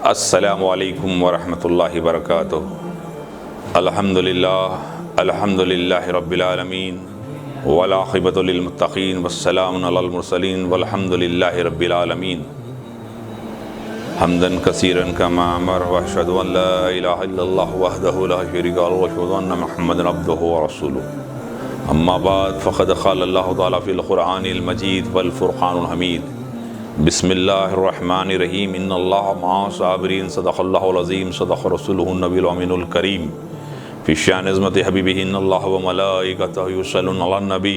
السلام علیکم ورحمۃ اللہ وبرکاتہ۔ الحمدللہ رب العالمین والعاقبۃ للمتقین والسلام علی المرسلین والحمد للہ رب العالمین حمدا کثیرا کما امر واشهد ان لا الہ الا اللہ وحدہ لا شریک لہ واشهد ان محمدا عبدہ ورسولہ اما بعد فقد قال اللہ تعالی فی القرآن المجید والفرقان الحمید بسم اللہ الرحمن الرحیم ان اللہ مع الصابرین صدق اللہ العظیم صدق رسولہ النبی الامین الکریم فی شان عظمت حبیبہ ان اللہ وملائکتہ یصلون علی النبی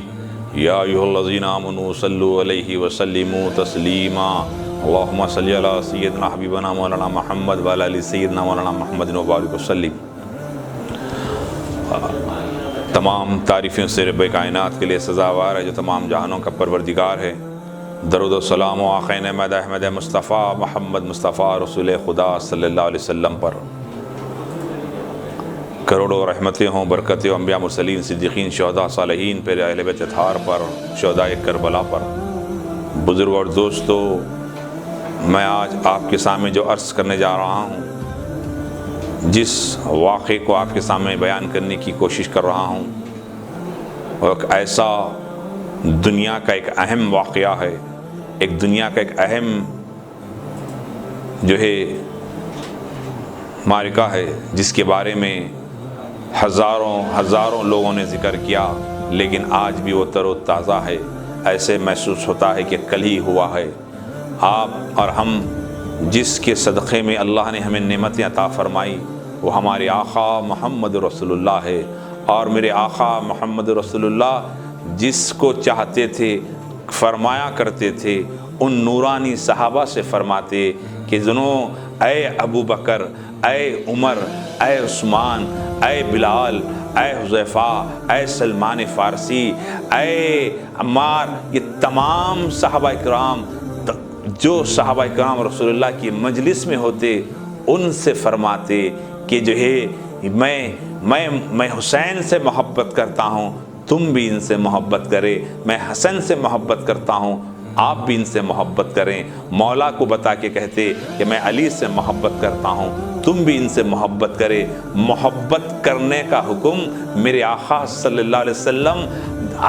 یا ایھا الذین آمنوا صلوا علیہ وسلموا تسلیما اللہم صلی علی سیدنا حبیبنا مولانا محمد وعلی آل سیدنا مولانا محمد وبارک وسلم۔ تمام تعریفیں سے رب کائنات کے لیے سزاوار ہے جو تمام جہانوں کا پروردگار ہے۔ درود و سلام و آخین احمد احمد مصطفیٰ محمد مصطفیٰ رسول خدا صلی اللہ علیہ وسلم پر کروڑوں رحمتیں ہوں، برکتیں ہوں انبیاء مرسلین صدیقین شہداء صالحین پر، اہل بیت اطہار پر، شہداء کربلا پر۔ بزرگ اور دوستو، میں آج آپ کے سامنے جو عرض کرنے جا رہا ہوں، جس واقعے کو آپ کے سامنے بیان کرنے کی کوشش کر رہا ہوں، وہ ایک ایسا دنیا کا ایک اہم واقعہ ہے، ایک دنیا کا ایک اہم جو ہے معرکہ ہے، جس کے بارے میں ہزاروں لوگوں نے ذکر کیا، لیکن آج بھی وہ تر و تازہ ہے۔ ایسے محسوس ہوتا ہے کہ کل ہی ہوا ہے۔ آپ اور ہم جس کے صدقے میں اللہ نے ہمیں نعمتیں عطا فرمائی، وہ ہمارے آقا محمد رسول اللہ ہے۔ اور میرے آقا محمد رسول اللہ جس کو چاہتے تھے فرمایا کرتے تھے، ان نورانی صحابہ سے فرماتے کہ جنوں اے ابو بکر، اے عمر، اے عثمان، اے بلال، اے حذیفہ، اے سلمان فارسی، اے عمار، یہ تمام صحابہ کرام جو صحابہ کرام رسول اللہ کی مجلس میں ہوتے، ان سے فرماتے کہ جو ہے میں حسین سے محبت کرتا ہوں، تم بھی ان سے محبت کرے۔ میں حسن سے محبت کرتا ہوں، آپ بھی ان سے محبت کریں۔ مولا کو بتا کے کہتے کہ میں علی سے محبت کرتا ہوں، تم بھی ان سے محبت کرے۔ محبت کرنے کا حکم میرے آقا صلی اللہ علیہ وسلم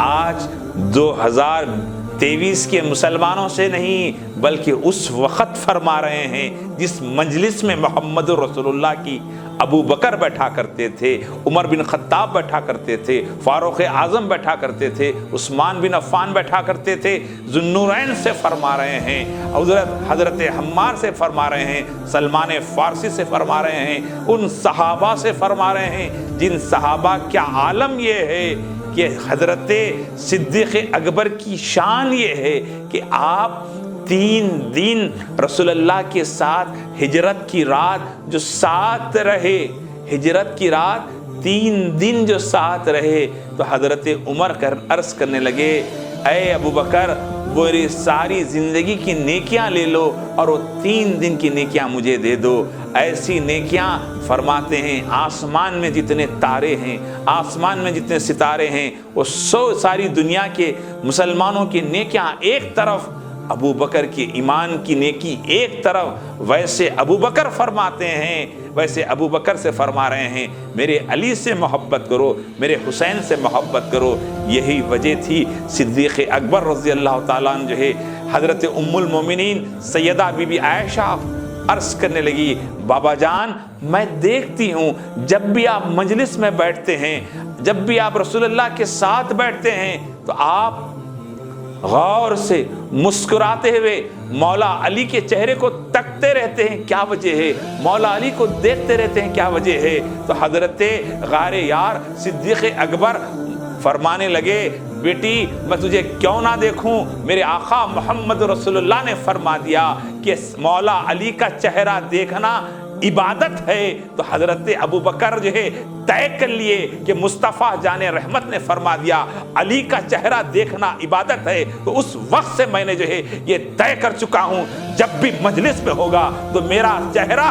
آج 2023 کے مسلمانوں سے نہیں، بلکہ اس وقت فرما رہے ہیں جس مجلس میں محمد رسول اللہ کی ابو بکر بیٹھا کرتے تھے، عمر بن خطاب بیٹھا کرتے تھے، فاروق اعظم بیٹھا کرتے تھے، عثمان بن عفان بیٹھا کرتے تھے۔ ذو النورین سے فرما رہے ہیں، حضرت عمار سے فرما رہے ہیں، سلمان فارسی سے فرما رہے ہیں، ان صحابہ سے فرما رہے ہیں جن صحابہ کیا عالم یہ ہے کہ حضرت صدیق اکبر کی شان یہ ہے کہ آپ 3 دن رسول اللہ کے ساتھ ہجرت کی رات جو ساتھ رہے، ہجرت کی رات 3 دن جو ساتھ رہے، تو حضرت عمر عرض کرنے لگے اے ابو بکر، میری ساری زندگی کی نیکیاں لے لو اور وہ 3 دن کی نیکیاں مجھے دے دو۔ ایسی نیکیاں فرماتے ہیں آسمان میں جتنے تارے ہیں، آسمان میں جتنے ستارے ہیں، وہ ساری دنیا کے مسلمانوں کی نیکیاں ایک طرف، ابو بکر کی ایمان کی نیکی ایک طرف۔ ویسے ابو بکر فرماتے ہیں، ویسے ابو بکر سے فرما رہے ہیں میرے علی سے محبت کرو، میرے حسین سے محبت کرو۔ یہی وجہ تھی صدیق اکبر رضی اللہ تعالیٰ عنہ جو ہے، حضرت ام المومنین سیدہ بی بی عائشہ عرض کرنے لگی بابا جان، میں دیکھتی ہوں جب بھی آپ مجلس میں بیٹھتے ہیں، جب بھی آپ رسول اللہ کے ساتھ بیٹھتے ہیں، تو آپ غور سے مسکراتے ہوئے مولا علی کے چہرے کو تکتے رہتے ہیں، کیا وجہ ہے؟ مولا علی کو دیکھتے رہتے ہیں، کیا وجہ ہے؟ تو حضرت غار یار صدیق اکبر فرمانے لگے بیٹی میں تجھے کیوں نہ دیکھوں؟ میرے آقا محمد رسول اللہ نے فرما دیا کہ مولا علی کا چہرہ دیکھنا عبادت ہے۔ تو حضرت ابو بکر جو ہے طے کر لیے کہ مصطفیٰ جان رحمت نے فرما دیا علی کا چہرہ دیکھنا عبادت ہے، تو اس وقت سے میں نے جو ہے یہ طے کر چکا ہوں جب بھی مجلس میں ہوگا تو میرا چہرہ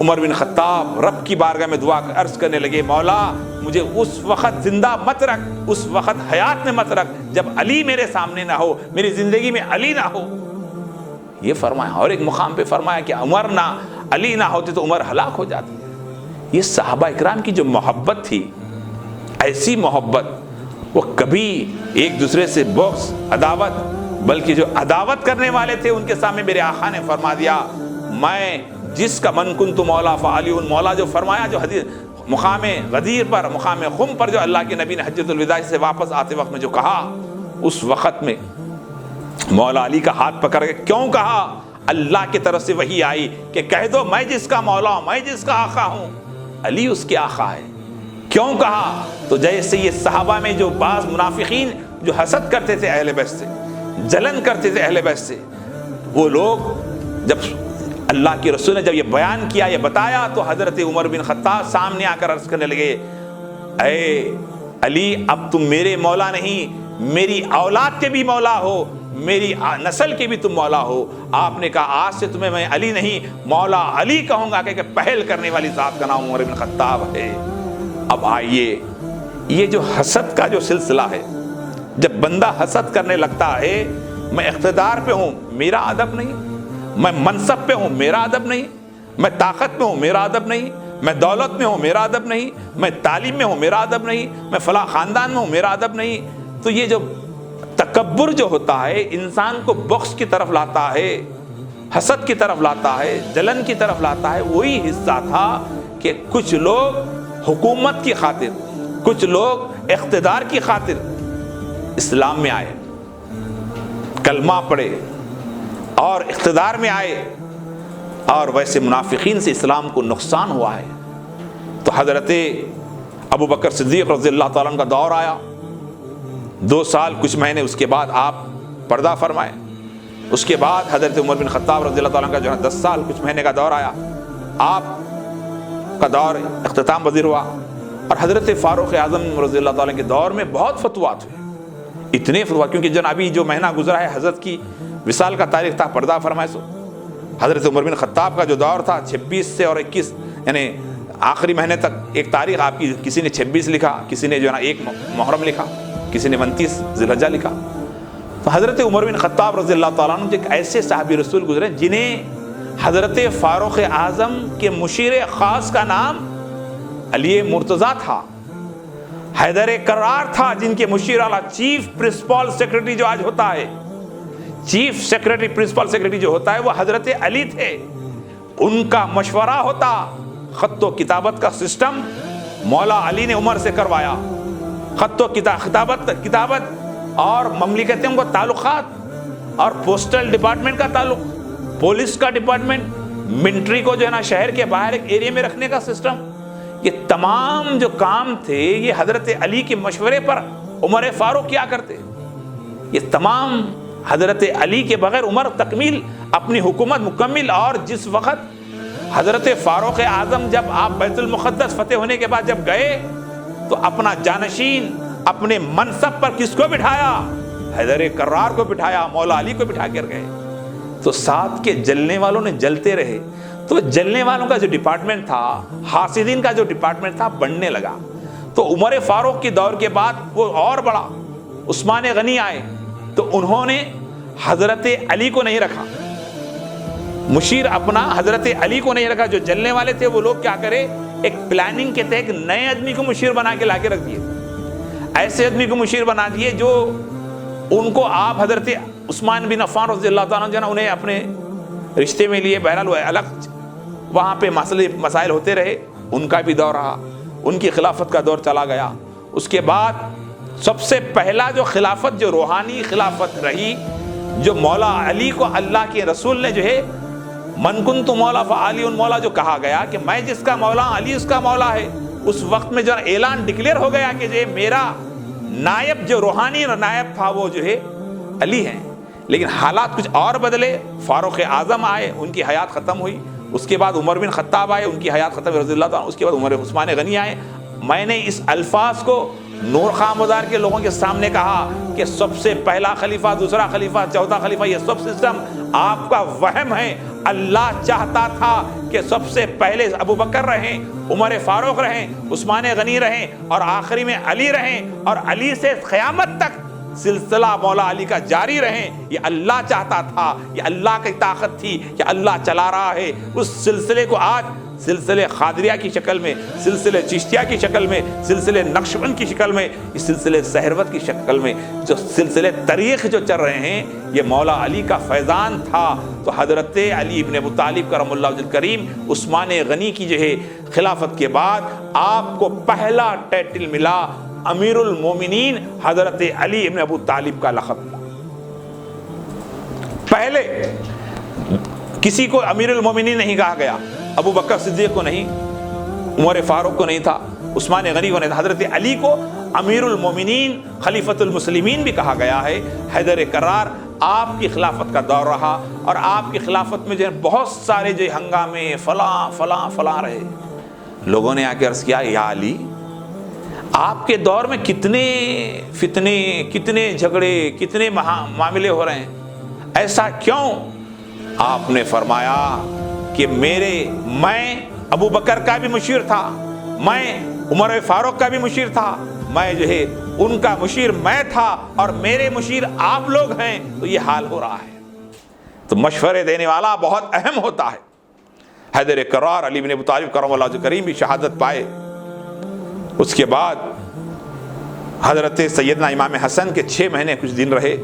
عمر بن خطاب رب کی بارگاہ میں دعا عرض کرنے لگے، مولا مجھے اس وقت زندہ مت رکھ، اس وقت حیات میں مت رکھ جب علی میرے سامنے نہ ہو، میری زندگی میں علی نہ ہو۔ یہ فرمایا، اور ایک مقام پہ فرمایا کہ عمر نہ علی نہ ہوتے تو عمر ہلاک ہو جاتے۔ یہ صحابہ اکرام کی جو محبت تھی، ایسی محبت، وہ کبھی ایک دوسرے سے بغض، عداوت، بلکہ جو عداوت کرنے والے تھے ان کے سامنے میرے آقا نے فرما دیا، میں جس کا من کنت مولا فعلی، مولا جو فرمایا، جو حدیث مقام غدیر پر، مقام خم پر جو اللہ کے نبی نے حجۃ الوداع سے واپس آتے وقت میں جو کہا، اس وقت میں مولا علی کا ہاتھ پکڑ کے کیوں کہا؟ اللہ کی طرف سے وحی آئی کہ کہہ دو میں جس کا مولا ہوں، میں جس کا آقا ہوں، علی اس کے آقا ہے۔ کیوں کہا؟ تو جیسے یہ صحابہ میں جو بعض منافقین جو حسد کرتے تھے اہل بیت سے، جلن کرتے تھے اہل بیت سے، وہ لوگ جب اللہ کے رسول نے جب یہ بیان کیا، یہ بتایا، تو حضرت عمر بن خطاب سامنے آ کر عرض کرنے لگے، اے علی اب تم میرے مولا نہیں، میری اولاد کے بھی مولا ہو، میری نسل کے بھی تم مولا ہو۔ آپ نے کہا آج سے تمہیں میں علی نہیں مولا علی کہوں گا، کہ پہل کرنے والی ذات کا نام عمر بن خطاب ہے۔ اب آئیے، یہ جو حسد کا جو سلسلہ ہے، جب بندہ حسد کرنے لگتا ہے، میں اقتدار پہ ہوں میرا ادب نہیں، میں منصب پہ ہوں میرا ادب نہیں، میں طاقت میں ہوں میرا ادب نہیں، میں دولت میں ہوں میرا ادب نہیں، میں تعلیم میں ہوں میرا ادب نہیں، میں فلاں خاندان میں ہوں میرا ادب نہیں، تو یہ جو تکبر جو ہوتا ہے انسان کو بغض کی طرف لاتا ہے، حسد کی طرف لاتا ہے، جلن کی طرف لاتا ہے۔ وہی حصہ تھا کہ کچھ لوگ حکومت کی خاطر، کچھ لوگ اقتدار کی خاطر اسلام میں آئے، کلمہ پڑھے اور اقتدار میں آئے، اور ویسے منافقین سے اسلام کو نقصان ہوا ہے۔ تو حضرت ابو بکر صدیق رضی اللہ تعالیٰ عنہ کا دور آیا، 2 سال کچھ مہینے اس کے بعد آپ پردہ فرمائے۔ اس کے بعد حضرت عمر بن خطاب رضی اللہ تعالیٰ عنہ کا جو ہے 10 سال کچھ مہینے کا دور آیا، آپ کا دور اختتام پذیر ہوا۔ اور حضرت فاروق اعظم رضی اللہ تعالیٰ کے دور میں بہت فتوات ہوئے، اتنے فتوات، کیونکہ جو ابھی جو مہینہ گزرا ہے حضرت کی وصال کا تاریخ تھا، پردہ فرمائے سو حضرت عمر بن خطاب کا جو دور تھا 26 سے اور 21 یعنی آخری مہینے تک، ایک تاریخ آپ کی کسی نے 26 لکھا، کسی نے جو ہے نا 1 محرم لکھا، کسی نے 29 ذی الحجہ لکھا۔ تو حضرت عمر بن خطاب رضی اللہ تعالیٰ عنہ ایک ایسے صحابی رسول گزرے جنہیں حضرت فاروق اعظم کے مشیر خاص کا نام علی مرتضیٰ تھا، حیدر کرار تھا، جن کے مشیر اعلیٰ چیف پرنسپل سیکرٹری جو آج ہوتا ہے، چیف سیکرٹری پرنسپل سیکرٹری جو ہوتا ہے وہ حضرت علی تھے۔ ان کا مشورہ ہوتا، خط و کتابت کا سسٹم مولا علی نے عمر سے کروایا، خط و کتابت اور مملکتوں کو تعلقات اور پوسٹل ڈپارٹمنٹ کا تعلق، پولیس کا ڈپارٹمنٹ، منٹری کو جو ہے نا شہر کے باہر ایک ایریا میں رکھنے کا سسٹم، یہ تمام جو کام تھے یہ حضرت علی کے مشورے پر عمر فاروق کیا کرتے۔ یہ تمام حضرت علی کے بغیر عمر تکمیل اپنی حکومت مکمل، اور جس وقت حضرت فاروق اعظم جب آپ بیت المقدس فتح ہونے کے بعد جب گئے تو اپنا جانشین اپنے منصب پر کس کو بٹھایا؟ حیدر کرار کو بٹھایا، مولا علی کو بٹھا کر گئے۔ تو ساتھ کے جلنے والوں نے جلتے رہے، تو جلنے والوں کا جو ڈپارٹمنٹ تھا، حاسدین کا جو ڈپارٹمنٹ تھا، بڑھنے لگا۔ تو عمر فاروق کی دور کے بعد وہ اور بڑا، عثمان غنی آئے تو انہوں نے حضرت علی کو نہیں رکھا مشیر، اپنا حضرت علی کو نہیں رکھا۔ جو جلنے والے تھے وہ لوگ کیا کرے، ایک پلاننگ کے تحت نئے آدمی کو مشیر بنا کے لا کے رکھ دیے، ایسے آدمی کو مشیر بنا دیے جو ان کو آپ حضرت عثمان بن عفان رضی اللہ تعالیٰ عنہ انہیں اپنے رشتے میں لیے۔ بہرحال وہ الگ وہاں پہ مسائل ہوتے رہے، ان کا بھی دور رہا، ان کی خلافت کا دور چلا گیا۔ اس کے بعد سب سے پہلا جو خلافت، جو روحانی خلافت رہی، جو مولا علی کو اللہ کے رسول نے جو ہے من کنت مولا فعلی مولا جو کہا گیا کہ میں جس کا مولا علی اس کا مولا ہے، اس وقت میں جو اعلان ڈکلیئر ہو گیا کہ جو میرا نائب، جو روحانی نائب تھا وہ جو ہے علی ہیں۔ لیکن حالات کچھ اور بدلے، فاروق اعظم آئے، ان کی حیات ختم ہوئی، اس کے بعد عمر بن خطاب آئے، ان کی حیات ختم رضی اللہ تعالیٰ، اس کے بعد عثمان غنی آئے۔ میں نے اس الفاظ کو نور خان مزار کے لوگوں کے سامنے کہا کہ سب سے پہلا خلیفہ، دوسرا خلیفہ، چوتھا خلیفہ، یہ سب سسٹم آپ کا وہم ہے۔ اللہ چاہتا تھا کہ سب سے پہلے ابو بکر رہیں، عمر فاروق رہیں، عثمان غنی رہیں، اور آخری میں علی رہیں، اور علی سے قیامت تک سلسلہ مولا علی کا جاری رہیں۔ یہ اللہ چاہتا تھا، یہ اللہ کی طاقت تھی کہ اللہ چلا رہا ہے۔ اس سلسلے کو آج سلسلے قادریہ کی شکل میں، سلسلے چشتیہ کی شکل میں، سلسلے نقشبند کی شکل میں، اس سلسلے سہروت کی شکل میں جو سلسلے طریق جو چل رہے ہیں، یہ مولا علی کا فیضان تھا۔ تو حضرت علی ابن ابو طالب کرم اللہ وجہ الکریم، عثمان غنی کی جو ہے خلافت کے بعد آپ کو پہلا ٹائٹل ملا امیر المومنین، حضرت علی ابن ابو طالب کا لقب ملا۔ پہلے کسی کو امیر المومنین نہیں کہا گیا، ابو بکر صدیق کو نہیں، عمر فاروق کو نہیں تھا، عثمان غنی کو نہیں تھا، حضرت علی کو امیر المومنین خلیفۃ المسلمین بھی کہا گیا ہے۔ حیدر کرار آپ کی خلافت کا دور رہا، اور آپ کی خلافت میں جو ہے بہت سارے جو ہنگامے فلاں فلاں فلاں رہے۔ لوگوں نے آ کے عرض کیا، یا علی آپ کے دور میں کتنے فتنے، کتنے جھگڑے، کتنے معاملے ہو رہے ہیں، ایسا کیوں؟ آپ نے فرمایا کہ میں ابو بکر کا بھی مشیر تھا، میں عمر فاروق کا بھی مشیر تھا، میں جو ہے ان کا مشیر میں تھا، اور میرے مشیر آپ لوگ ہیں، تو یہ حال ہو رہا ہے۔ تو مشورے دینے والا بہت اہم ہوتا ہے۔ حیدر کرار علی بن ابی طالب کرم اللہ وجہ الکریم بھی شہادت پائے۔ اس کے بعد حضرت سیدنا امام حسن کے 6 مہینے کچھ دن رہے،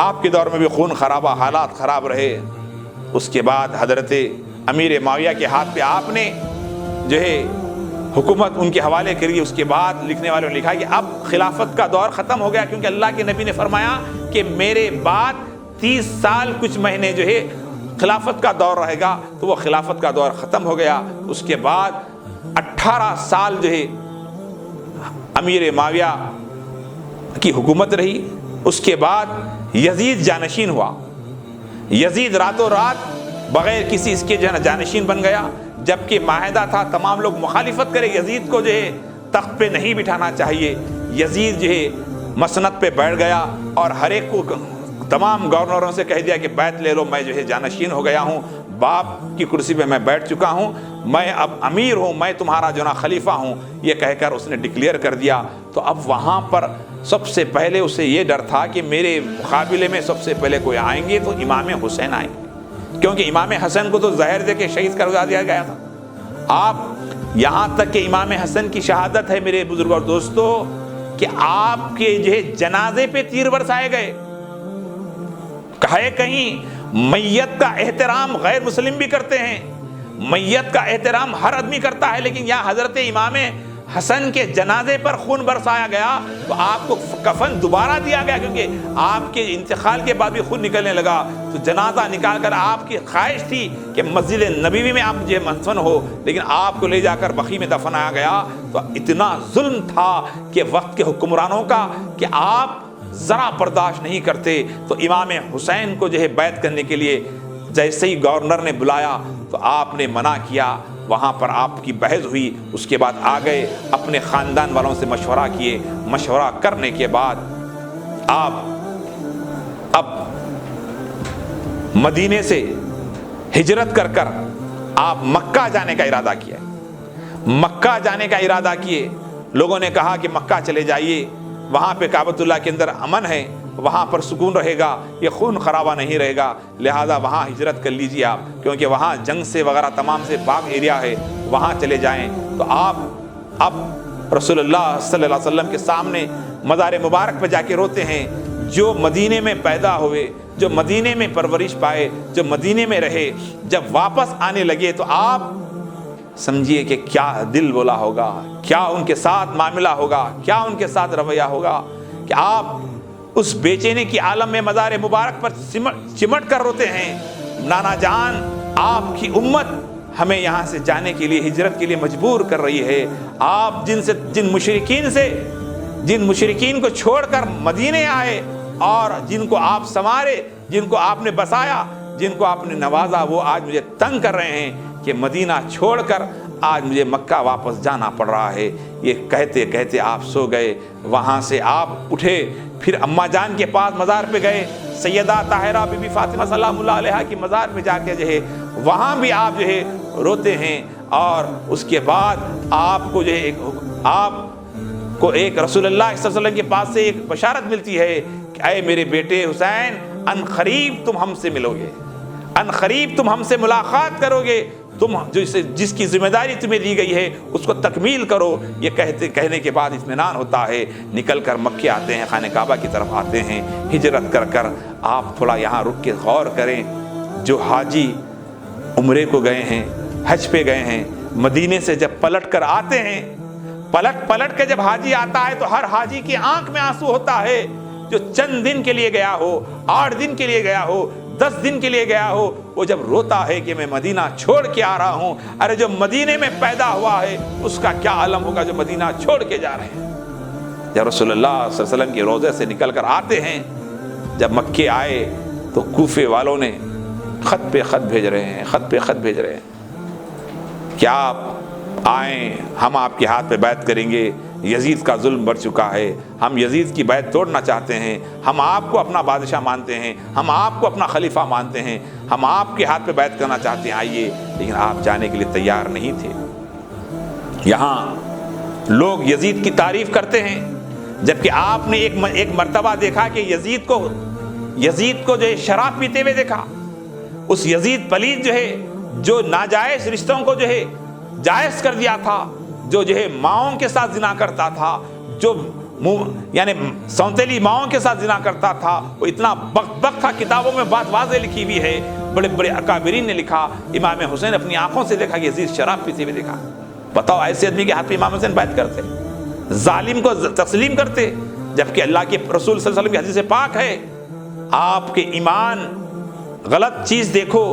آپ کے دور میں بھی خون خرابہ، حالات خراب رہے۔ اس کے بعد حضرت امیر معاویہ کے ہاتھ پہ آپ نے جو ہے حکومت ان کے حوالے کری۔ اس کے بعد لکھنے والوں نے لکھا کہ اب خلافت کا دور ختم ہو گیا، کیونکہ اللہ کے نبی نے فرمایا کہ میرے بعد 30 سال کچھ مہینے جو ہے خلافت کا دور رہے گا، تو وہ خلافت کا دور ختم ہو گیا۔ اس کے بعد 18 سال جو ہے امیر معاویہ کی حکومت رہی۔ اس کے بعد یزید جانشین ہوا، یزید راتوں رات بغیر کسی اس کے جانشین بن گیا، جبکہ معاہدہ تھا تمام لوگ مخالفت کرے، یزید کو جو ہے تخت پہ نہیں بٹھانا چاہیے۔ یزید جو ہے مسند پہ بیٹھ گیا، اور ہر ایک کو تمام گورنروں سے کہہ دیا کہ بیعت لے لو، میں جو ہے جانشین ہو گیا ہوں، باپ کی کرسی پہ میں بیٹھ چکا ہوں، میں اب امیر ہوں، میں تمہارا جو نا خلیفہ ہوں، یہ کہہ کر اس نے ڈکلیئر کر دیا۔ تو اب وہاں پر سب سے پہلے اسے یہ ڈر تھا کہ میرے مقابلے میں سب سے پہلے کوئی آئیں گے تو امام حسین آئیں گے، کیونکہ امام حسن کو تو زہر دے کے شہید کروا دیا گیا تھا۔ آپ یہاں تک کہ امام حسن کی شہادت ہے میرے بزرگوں اور دوستو کہ آپ کے جو ہے جنازے پہ تیر برسائے گئے۔ کہے کہیں میت کا احترام غیر مسلم بھی کرتے ہیں، میت کا احترام ہر آدمی کرتا ہے، لیکن یہاں حضرت امام حسن کے جنازے پر خون برسایا گیا تو آپ کو کفن دوبارہ دیا گیا، کیونکہ آپ کے انتقال کے بعد بھی خون نکلنے لگا۔ تو جنازہ نکال کر آپ کی خواہش تھی کہ مسجد نبوی میں آپ جو مدفن ہو، لیکن آپ کو لے جا کر بقیع میں دفنایا گیا۔ تو اتنا ظلم تھا کہ وقت کے حکمرانوں کا کہ آپ ذرا برداشت نہیں کرتے۔ تو امام حسین کو جو ہے بیعت کرنے کے لیے جیسے ہی گورنر نے بلایا تو آپ نے منع کیا، وہاں پر آپ کی بحث ہوئی۔ اس کے بعد آ گئے، اپنے خاندان والوں سے مشورہ کیے، مشورہ کرنے کے بعد آپ اب مدینے سے ہجرت کر کر آپ مکہ جانے کا ارادہ کیا۔ مکہ جانے کا ارادہ کیے، لوگوں نے کہا کہ مکہ چلے جائیے، وہاں پہ کعبۃ اللہ کے اندر امن ہے، وہاں پر سکون رہے گا، یہ خون خرابہ نہیں رہے گا، لہذا وہاں ہجرت کر لیجیے آپ، کیونکہ وہاں جنگ سے وغیرہ تمام سے پاک ایریا ہے، وہاں چلے جائیں۔ تو آپ اب رسول اللہ صلی اللہ علیہ وسلم کے سامنے مزار مبارک پہ جا کے روتے ہیں، جو مدینے میں پیدا ہوئے، جو مدینے میں پرورش پائے، جو مدینے میں رہے، جب واپس آنے لگے تو آپ سمجھیے کہ کیا دل بولا ہوگا، کیا ان کے ساتھ معاملہ ہوگا، کیا ان کے ساتھ رویہ ہوگا، کہ آپ اس بے چینی کی عالم میں مزار مبارک پر چمٹ کر روتے ہیں، نانا جان آپ کی امت ہمیں یہاں سے جانے کے لیے، ہجرت کے لیے مجبور کر رہی ہے۔ آپ جن مشرکین کو چھوڑ کر مدینے آئے، اور جن کو آپ سنوارے، جن کو آپ نے بسایا، جن کو آپ نے نوازا، وہ آج مجھے تنگ کر رہے ہیں کہ مدینہ چھوڑ کر آج مجھے مکہ واپس جانا پڑ رہا ہے۔ یہ کہتے کہتے آپ سو گئے۔ وہاں سے آپ اٹھے، پھر اماں جان کے پاس مزار پہ گئے، سیدہ طاہرہ بی بی فاطمہ سلام اللہ علیہا کی مزار میں جا کے جو ہے وہاں بھی آپ جو ہے روتے ہیں، اور اس کے بعد آپ کو جو ہے آپ کو ایک رسول اللہ صلی اللہ علیہ وسلم کے پاس سے ایک بشارت ملتی ہے کہ اے میرے بیٹے حسین، ان قریب تم ہم سے ملو گے، ان قریب تم ہم سے ملاقات کرو گے، تم جس کی ذمہ داری تمہیں دی گئی ہے اس کو تکمیل کرو۔ یہ کہنے کے بعد اطمینان ہوتا ہے، نکل کر مکے آتے ہیں، خانہ کعبہ کی طرف آتے ہیں، ہجرت کر آپ تھوڑا یہاں رک کے غور کریں، جو حاجی عمرے کو گئے ہیں، حج پہ گئے ہیں، مدینے سے جب پلٹ کر آتے ہیں، پلٹ کے جب حاجی آتا ہے تو ہر حاجی کی آنکھ میں آنسو ہوتا ہے، جو چند دن کے لیے گیا ہو، 8 دن کے لیے گیا ہو، 10 دن کے لیے گیا ہو، وہ جب روتا ہے کہ میں مدینہ چھوڑ کے آ رہا ہوں، ارے جو مدینے میں پیدا ہوا ہے اس کا کیا عالم ہوگا جو مدینہ چھوڑ کے جا رہے ہیں۔ جب رسول اللہ صلی اللہ علیہ وسلم کے روضے سے نکل کر آتے ہیں، جب مکے آئے تو کوفے والوں نے خط پہ خط بھیج رہے ہیں کہ آپ آئیں، ہم آپ کے ہاتھ پہ بیعت کریں گے، یزید کا ظلم بڑھ چکا ہے، ہم یزید کی بیعت توڑنا چاہتے ہیں، ہم آپ کو اپنا بادشاہ مانتے ہیں، ہم آپ کو اپنا خلیفہ مانتے ہیں، ہم آپ کے ہاتھ پہ بیعت کرنا چاہتے ہیں، آئیے۔ لیکن آپ جانے کے لیے تیار نہیں تھے۔ یہاں لوگ یزید کی تعریف کرتے ہیں، جبکہ آپ نے ایک مرتبہ دیکھا کہ یزید کو جو ہے شراب پیتے ہوئے دیکھا۔ اس یزید پلید جو ہے، جو ناجائز رشتوں کو جو ہے جائز کر دیا تھا، جو ہے ماؤں کے ساتھ زنا کرتا تھا، جو یعنی سونتیلی ماؤں کے ساتھ زنا کرتا تھا، وہ اتنا بخت تھا، کتابوں میں بات واضح لکھی ہوئی ہے، بڑے بڑے اکابرین نے لکھا۔ امام حسین اپنی آنکھوں سے دیکھا کہ یزید شراب پیتے ہوئے دیکھا۔ بتاؤ ایسے آدمی کے ہاتھ پہ امام حسین بیعت کرتے، ظالم کو تسلیم کرتے، جبکہ اللہ کے رسول صلی اللہ علیہ وسلم کی حدیث پاک ہے، آپ کے ایمان غلط چیز دیکھو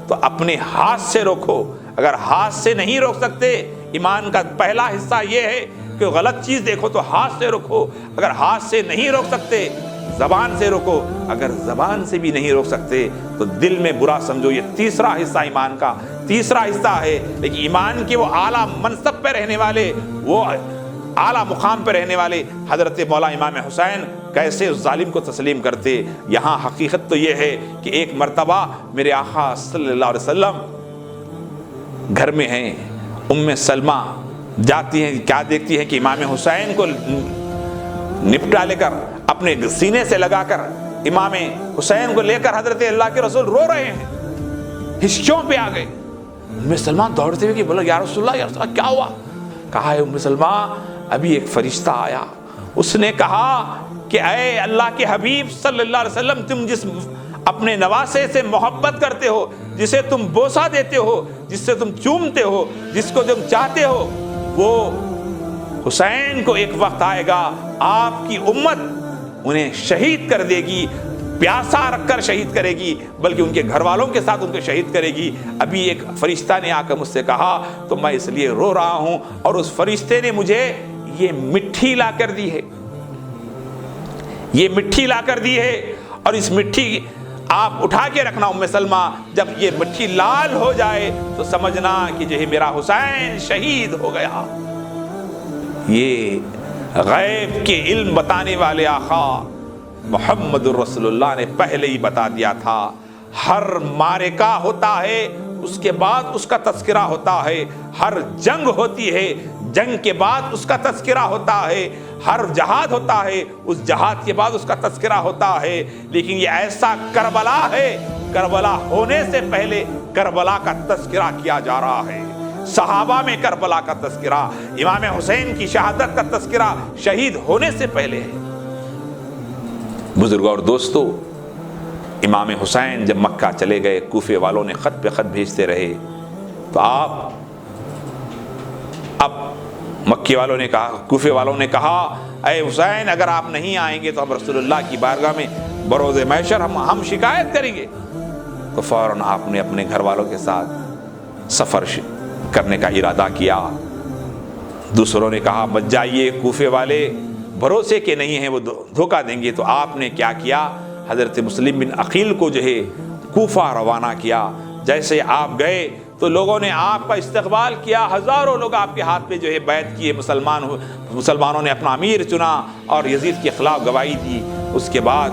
تو اپنے ہاتھ سے روکو، اگر ہاتھ سے نہیں روک سکتے، ایمان کا پہلا حصہ یہ ہے کہ غلط چیز دیکھو تو ہاتھ سے روکو، اگر ہاتھ سے نہیں روک سکتے زبان سے روکو، اگر زبان سے بھی نہیں روک سکتے تو دل میں برا سمجھو۔ یہ تیسرا حصہ ایمان کا تیسرا حصہ ہے۔ لیکن ایمان کے وہ اعلیٰ منصب پہ رہنے والے، وہ اعلیٰ مقام پہ رہنے والے حضرت مولا امام حسین کیسے اس ظالم کو تسلیم کرتے۔ یہاں حقیقت تو یہ ہے کہ ایک مرتبہ میرے آقا صلی اللہ علیہ وسلم گھر میں ہیں، ام سلمہ جاتی ہیں، کیا دیکھتی ہیں کہ امام حسین کو نپٹا لے کر اپنے سینے سے لگا کر امام حسین کو لے کر حضرت اللہ کے رسول رو رہے ہیں، ہچکیوں پہ آ گئے۔ ام سلمہ دوڑتے ہوئے کہ بولا یا رسول اللہ کیا ہوا؟ کہا ہے ام سلمہ ابھی ایک فرشتہ آیا، اس نے کہا کہ اے اللہ کے حبیب صلی اللہ علیہ وسلم، تم جس اپنے نواسے سے محبت کرتے ہو، جسے تم بوسہ دیتے ہو، جس سے تم چومتے ہو، جس کو تم چاہتے ہو، وہ حسین کو ایک وقت آئے گا آپ کی امت انہیں شہید کر دے گی، پیاسا رکھ کر شہید کرے گی، بلکہ ان کے گھر والوں کے ساتھ ان کو شہید کرے گی۔ ابھی ایک فرشتہ نے آ کر مجھ سے کہا تو میں اس لیے رو رہا ہوں، اور اس فرشتے نے مجھے یہ مٹھی لا کر دی ہے، یہ مٹھی لا کر دی ہے، اور اس مٹھی آپ اٹھا کے رکھنا ام سلمہ، جب یہ مٹھی لال ہو جائے تو سمجھنا کہ جو ہے میرا حسین شہید ہو گیا۔ یہ غیب کے علم بتانے والے آقا محمد رسول اللہ نے پہلے ہی بتا دیا تھا۔ ہر معرکہ ہوتا ہے اس کے بعد اس کا تذکرہ ہوتا ہے، ہر جنگ ہوتی ہے جنگ کے بعد اس کا تذکرہ ہوتا ہے، ہر جہاد ہوتا ہے اس جہاد کے بعد اس کا تذکرہ ہوتا ہے۔ لیکن یہ ایسا کربلا ہے، کربلا ہونے سے پہلے کربلا کا تذکرہ کیا جا رہا ہے۔ صحابہ میں کربلا کا تذکرہ، امام حسین کی شہادت کا تذکرہ شہید ہونے سے پہلے ہے۔ بزرگوں اور دوستو، امام حسین جب مکہ چلے گئے، کوفے والوں نے خط پہ خط بھیجتے رہے، تو اب مکے والوں نے کہا، کوفے والوں نے کہا اے حسین اگر آپ نہیں آئیں گے تو ہم رسول اللہ کی بارگاہ میں بروز محشر ہم شکایت کریں گے۔ تو فوراً آپ نے اپنے گھر والوں کے ساتھ سفر کرنے کا ارادہ کیا۔ دوسروں نے کہا مت جائیے، کوفے والے بھروسے کے نہیں ہیں، وہ دھوکہ دیں گے۔ تو آپ نے کیا کیا، حضرت مسلم بن عقیل کو جو ہے کوفہ روانہ کیا۔ جیسے آپ گئے تو لوگوں نے آپ کا استقبال کیا، ہزاروں لوگ آپ کے ہاتھ پہ جو ہے بیعت کیے، مسلمانوں نے اپنا امیر چنا اور یزید کے خلاف گواہی دی۔ اس کے بعد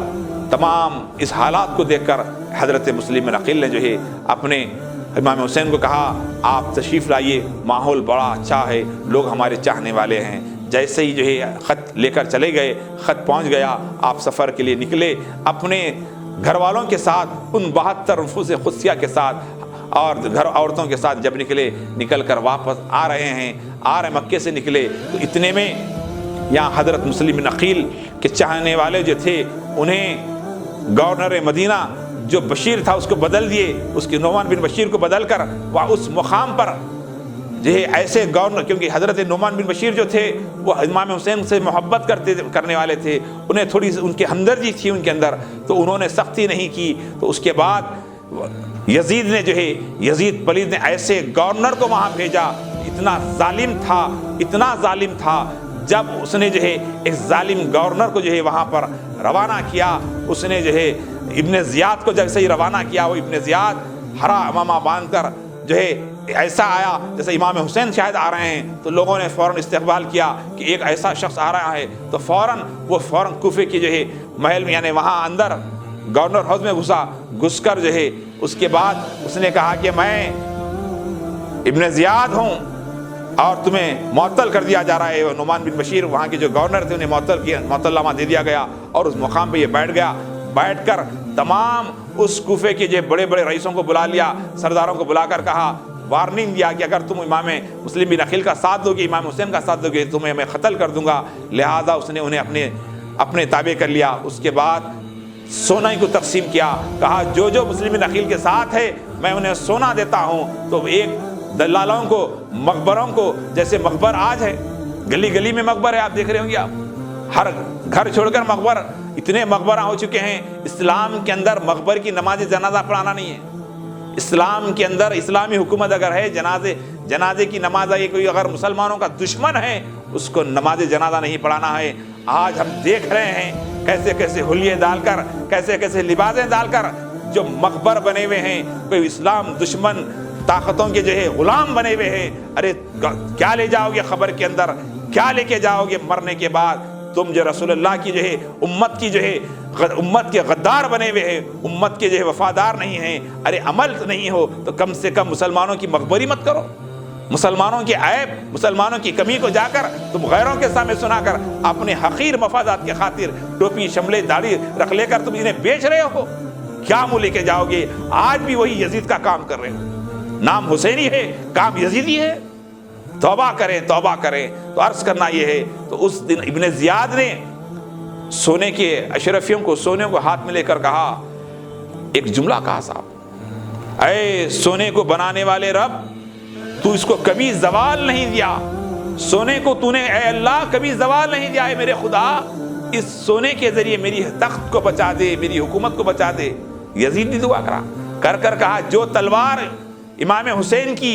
تمام اس حالات کو دیکھ کر حضرت مسلم بن عقیل نے جو ہے اپنے امام حسین کو کہا آپ تشریف لائیے، ماحول بڑا اچھا ہے، لوگ ہمارے چاہنے والے ہیں۔ جیسے ہی جو ہے خط لے کر چلے گئے، خط پہنچ گیا، آپ سفر کے لیے نکلے اپنے گھر والوں کے ساتھ، ان 72 نفوس قدسیہ کے ساتھ اور گھر عورتوں کے ساتھ جب نکل کر واپس آ رہے مکے سے نکلے تو اتنے میں یہاں حضرت مسلم بن عقیل کے چاہنے والے جو تھے انہیں گورنر مدینہ جو بشیر تھا اس کو بدل دیے، اس کے نعمان بن بشیر کو بدل کر وہ اس مقام پر جو ہے ایسے گورنر، کیونکہ حضرت نعمان بن بشیر جو تھے وہ امام حسین سے محبت کرنے والے تھے، انہیں تھوڑی ان کی ہمدردی تھی ان کے اندر، تو انہوں نے سختی نہیں کی۔ تو اس کے بعد یزید پلید نے ایسے گورنر کو وہاں بھیجا، اتنا ظالم تھا جب اس نے جو ہے ایک ظالم گورنر کو جو ہے وہاں پر روانہ کیا، اس نے جو ہے ابن زیاد کو جیسے ہی روانہ کیا، وہ ابن زیاد ہرا امامہ باندھ کر جو ہے ایسا آیا جیسے امام حسین شاید آ رہے ہیں، تو لوگوں نے فوراً استقبال کیا کہ ایک ایسا شخص آ رہا ہے، تو فوراً کوفے کی جو ہے محل میں یعنی وہاں اندر گورنر ہاؤس میں گھس کر جو ہے اس کے بعد اس نے کہا کہ میں ابن زیاد ہوں اور تمہیں معطل کر دیا جا رہا ہے۔ نعمان بن بشیر وہاں کے جو گورنر تھے انہیں معطل نامہ دے دیا گیا اور اس مقام پہ یہ بیٹھ کر تمام اس کوفے کے جو بڑے بڑے رئیسوں کو بلا لیا، سرداروں کو بلا کر کہا، وارننگ دیا کہ اگر تم امام مسلم بن عقیل کا ساتھ دو گے، امام حسین کا ساتھ دو گے، تمہیں میں قتل کر دوں گا۔ لہٰذا اس نے انہیں اپنے تابع کر لیا۔ اس کے بعد سونا کو تقسیم کیا، کہا جو مسلم بن عقیل کے ساتھ ہے میں انہیں سونا دیتا ہوں۔ تو ایک دلالوں کو، مقبروں کو، جیسے مقبر آج ہے، گلی گلی میں مقبر ہے، آپ دیکھ رہے ہوں گے، آپ ہر گھر چھوڑ کر مقبر، اتنے مقبرہ ہو چکے ہیں۔ اسلام کے اندر مقبر کی نماز جنازہ پڑھانا نہیں ہے۔ اسلام کے اندر اسلامی حکومت اگر ہے، جنازے کی نماز ہے، کوئی اگر مسلمانوں کا دشمن ہے اس کو نماز جنازہ نہیں پڑھانا ہے۔ آج ہم دیکھ رہے ہیں کیسے کیسے حلیے ڈال کر، کیسے کیسے لباسیں ڈال کر جو مقبر بنے ہوئے ہیں، کوئی اسلام دشمن طاقتوں کے جو ہے غلام بنے ہوئے ہیں۔ ارے کیا لے جاؤ گے قبر کے اندر، کیا لے کے جاؤ گے مرنے کے بعد؟ تم جو رسول اللہ کی جو ہے امت کے غدار بنے ہوئے ہیں، امت کے جو ہے وفادار نہیں ہیں، ارے عمل نہیں ہو تو کم سے کم مسلمانوں کی مقبری مت کرو۔ مسلمانوں کے عیب، مسلمانوں کی کمی کو جا کر تم غیروں کے سامنے سنا کر اپنے حقیر مفادات کی خاطر ٹوپی شملے داڑھی رکھ لے کر تم انہیں بیچ رہے ہو، کیا منہ لے کے جاؤ گے؟ آج بھی وہی یزید کا کام کر رہے ہو، نام حسینی ہے، کام یزیدی ہے۔ توبہ کریں۔ تو عرض کرنا یہ ہے، تو اس دن ابن زیاد نے سونے کے اشرفیوں کو، سونے کو ہاتھ میں لے کر کہا، ایک جملہ کہا، صاحب اے سونے کو بنانے والے رب، تو اس کو کبھی زوال نہیں دیا، سونے کو تو نے اے اللہ کبھی زوال نہیں دیا، اے میرے خدا اس سونے کے ذریعے میری تخت کو بچا دے، میری حکومت کو بچا دے۔ یزید نے دعا کر کہا، جو تلوار امام حسین کی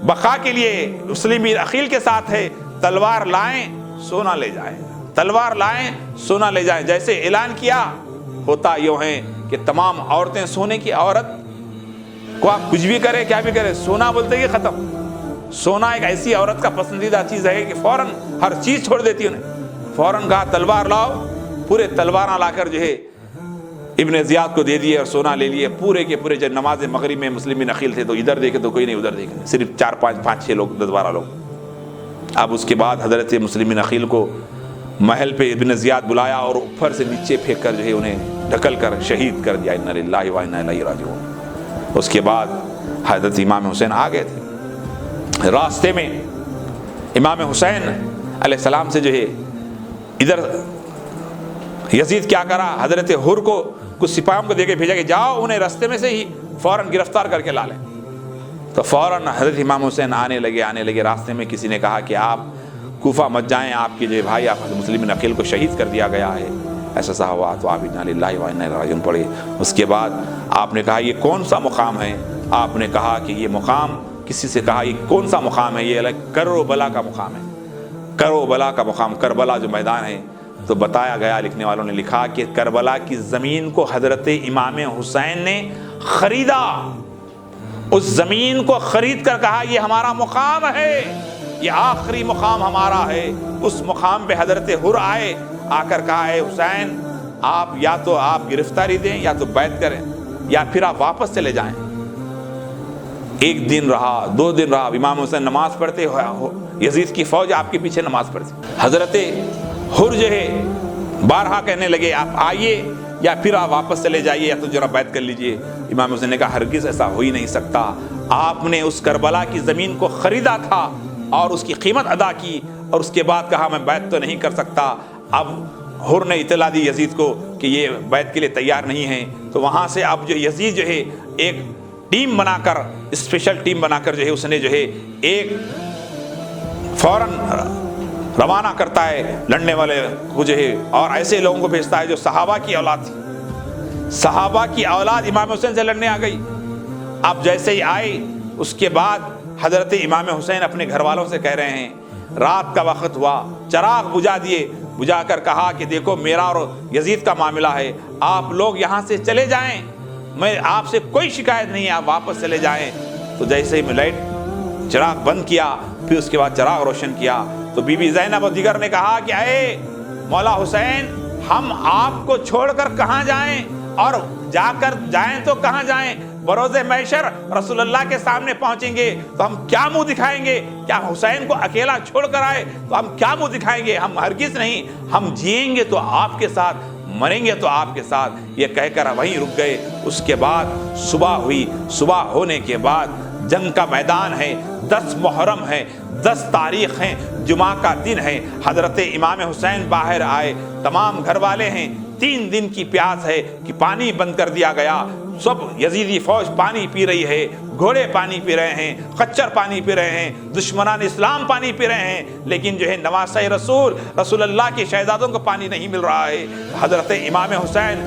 بقا کے لیے مسلم بن عقیل کے ساتھ ہے، تلوار لائیں سونا لے جائیں، تلوار لائیں سونا لے جائیں۔ جیسے اعلان کیا، ہوتا یوں ہے کہ تمام عورتیں سونے کی، عورت کو آپ کچھ بھی کرے، کیا بھی کرے، سونا بولتے ہی ختم۔ سونا ایک ایسی عورت کا پسندیدہ چیز ہے کہ فوراً ہر چیز چھوڑ دیتی انہیں۔ فوراً کہا تلوار لاؤ، پورے تلوار لا کر جو ہے ابن زیاد کو دے دیے اور سونا لے لیے۔ پورے کے پورے جب نماز مغرب میں مسلم بن عقیل تھے تو ادھر دیکھے تو کوئی نہیں، ادھر دیکھے صرف 4 5 6 لوگ، 10 12 لوگ۔ اب اس کے بعد حضرت مسلم بن عقیل کو محل پہ ابن زیاد بلایا اور اوپر سے نیچے پھینک کر جو ہے انہیں ڈھکل کر شہید کر دیا۔ انا للہ و انا الیہ راجعون۔ اس کے بعد حضرت امام حسین آ گئے تھے، راستے میں امام حسین علیہ السلام سے جو ہے ادھر یزید کیا کرا، حضرت حر کو کچھ سپاہیوں کو دے کے بھیجا کہ جاؤ انہیں راستے میں سے ہی فوراً گرفتار کر کے لا لیں۔ تو فوراً حضرت امام حسین آنے لگے۔ راستے میں کسی نے کہا کہ آپ کوفہ مت جائیں، آپ کے جو بھائی آپ مسلم بن عقیل کو شہید کر دیا گیا ہے، ایسا سا ہوا۔ تو آپ انا للہ و انا الیہ راجعون پڑھے۔ اس کے بعد آپ نے کہا یہ کون سا مقام ہے؟ آپ نے کہا کہ یہ مقام، کسی سے کہا یہ کون سا مقام ہے؟ یہ کربلا کا مقام ہے، کربلا کا مقام، کربلا جو میدان ہے۔ تو بتایا گیا، لکھنے والوں نے لکھا کہ کربلا کی زمین کو حضرت امام حسین نے خریدا، اس زمین کو خرید کر کہا یہ ہمارا مقام ہے، یہ آخری مقام ہمارا ہے۔ اس مقام پہ حضرت حر آئے، آ کر کہا اے حسین آپ یا تو آپ گرفتاری دیں یا تو بیعت کریں یا پھر آپ واپس چلے جائیں۔ ایک دن رہا، 2 دن رہا، امام حسین نماز پڑھتے، یزید کی فوج آپ کے پیچھے نماز پڑھتی۔ حضرت حر جو ہے بارہا کہنے لگے آپ آئیے یا پھر آپ واپس چلے جائیے یا تو ذرا بیعت کر لیجئے۔ امام حسین نے کہا ہرگز ایسا ہو ہی نہیں سکتا، آپ نے اس کربلا کی زمین کو خریدا تھا اور اس کی قیمت ادا کی اور اس کے بعد کہا میں بیعت تو نہیں کر سکتا۔ اب حر نے اطلاع دی یزید کو کہ یہ بیعت کے لیے تیار نہیں ہیں، تو وہاں سے اب جو یزید جو ہے ایک ٹیم بنا کر، اسپیشل ٹیم بنا کر جو ہے اس نے جو ہے ایک فوراً روانہ کرتا ہے لڑنے والے کو جو ہے، اور ایسے لوگوں کو بھیجتا ہے جو صحابہ کی اولاد تھی۔ صحابہ کی اولاد امام حسین سے لڑنے آ گئی۔ اب جیسے ہی آئے اس کے بعد حضرت امام حسین اپنے گھر والوں سے کہہ رہے ہیں، رات کا وقت ہوا، چراغ بجھا دیے، بجھا کر کہا کہ دیکھو میرا اور یزید کا معاملہ ہے، آپ لوگ یہاں سے چلے جائیں، میں آپ سے کوئی شکایت نہیں ہے، آپ واپس چلے جائیں۔ تو جیسے ہی لائٹ چراغ بند کیا، پھر اس کے بعد چراغ روشن کیا، تو بی بی زینب اور دیگر نے کہا کہ اے مولا حسین، ہم آپ کو چھوڑ کر کہاں جائیں، اور جا کر جائیں تو کہاں جائیں، بروز محشر رسول اللہ کے سامنے پہنچیں گے تو ہم کیا منہ دکھائیں گے؟ کیا حسین کو اکیلا چھوڑ کر آئے تو ہم کیا منہ دکھائیں گے؟ ہم ہرگز نہیں، ہم جئیں گے تو آپ کے ساتھ، مریں گے تو آپ کے ساتھ۔ یہ کہہ کر وہیں رک گئے۔ اس کے بعد صبح ہوئی، صبح ہونے کے بعد جنگ کا میدان ہے، 10 محرم ہے، 10 تاریخ ہیں، جمعہ کا دن ہے۔ حضرت امام حسین باہر آئے، تمام گھر والے ہیں، 3 دن کی پیاس ہے کہ پانی بند کر دیا گیا، سب یزیدی فوج پانی پی رہی ہے، گھوڑے پانی پی رہے ہیں، خچر پانی پی رہے ہیں، دشمنان اسلام پانی پی رہے ہیں، لیکن جو ہے نواسۂ رسول اللہ کے شہزادوں کو پانی نہیں مل رہا ہے۔ حضرت امام حسین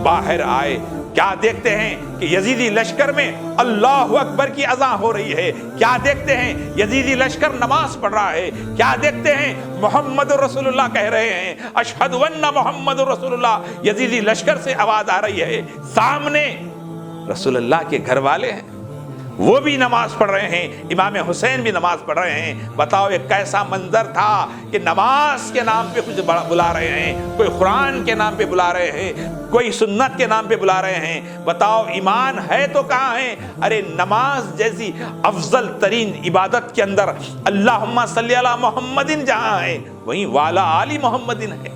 باہر آئے، کیا دیکھتے ہیں کہ یزیدی لشکر میں اللہ اکبر کی اذان ہو رہی ہے، کیا دیکھتے ہیں یزیدی لشکر نماز پڑھ رہا ہے، کیا دیکھتے ہیں محمد رسول اللہ کہہ رہے ہیں اشہد ان محمد رسول اللہ، یزیدی لشکر سے آواز آ رہی ہے، سامنے رسول اللہ کے گھر والے ہیں، وہ بھی نماز پڑھ رہے ہیں، امام حسین بھی نماز پڑھ رہے ہیں۔ بتاؤ یہ کیسا منظر تھا کہ نماز کے نام پہ کچھ بلا رہے ہیں، کوئی قرآن کے نام پہ بلا رہے ہیں، کوئی سنت کے نام پہ بلا رہے ہیں۔ بتاؤ ایمان ہے تو کہاں ہے؟ ارے نماز جیسی افضل ترین عبادت کے اندر اللہم صلی علی محمد جہاں ہے، وہیں والا آل محمد ہے،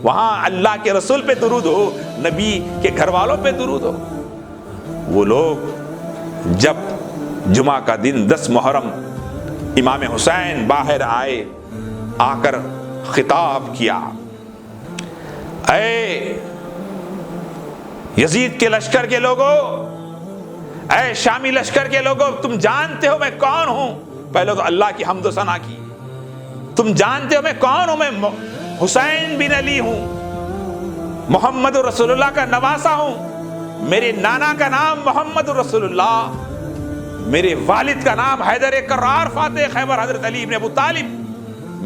وہاں اللہ کے رسول پہ درود ہو، نبی کے گھر والوں پہ درود ہو۔ وہ لوگ جب جمعہ کا دن 10 محرم امام حسین باہر آئے، آ کر خطاب کیا، اے یزید کے لشکر کے لوگوں، اے شامی لشکر کے لوگوں، تم جانتے ہو میں کون ہوں؟ پہلے تو اللہ کی حمد و ثنا کی۔ تم جانتے ہو میں کون ہوں؟ میں حسین بن علی ہوں، محمد رسول اللہ کا نواسہ ہوں، میرے نانا کا نام محمد رسول اللہ، میرے والد کا نام حیدر کرار فاتح خیبر حضرت علی ابن ابو طالب،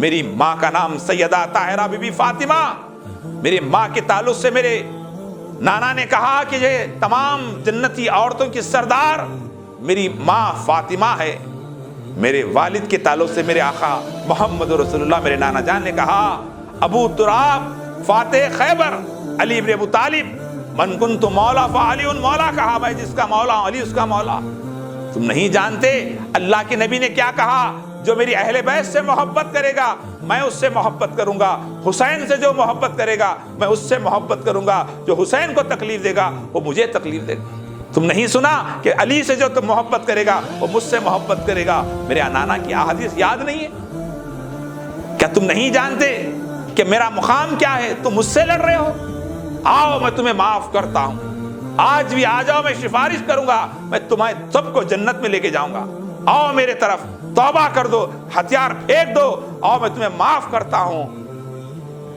میری ماں کا نام سیدہ طاہرہ بی بی فاطمہ، میرے ماں کے تعلق سے میرے نانا نے کہا کہ یہ تمام جنتی عورتوں کی سردار میری ماں فاطمہ ہے، میرے والد کے تعلق سے میرے آقا محمد رسول اللہ، میرے نانا جان نے کہا ابو تراب فاتح خیبر علی ابن ابو طالب، من کنت مولا فعلی مولا، کہا میں جس کا مولا علی اس کا مولا۔ تم نہیں جانتے اللہ کے نبی نے کیا کہا؟ جو میری اہل بیت سے محبت کرے گا میں اس سے محبت کروں گا، حسین سے جو محبت کرے گا میں اس سے محبت کروں گا، جو حسین کو تکلیف دے گا وہ مجھے تکلیف دے گا۔ تم نہیں سنا کہ علی سے جو تم محبت کرے گا وہ مجھ سے محبت کرے گا؟ میرے نانا کی احادیث یاد نہیں ہے؟ کیا تم نہیں جانتے کہ میرا مقام کیا ہے؟ تم مجھ سے لڑ رہے ہو؟ آؤ میں تمہیں معاف کرتا ہوں، آج بھی آ جاؤ، میں سفارش کروں گا، میں تمہیں سب کو جنت میں لے کے جاؤں گا، آؤ میرے طرف، توبہ کر دو، ہتھیار پھینک دو، آؤ میں تمہیں معاف کرتا ہوں۔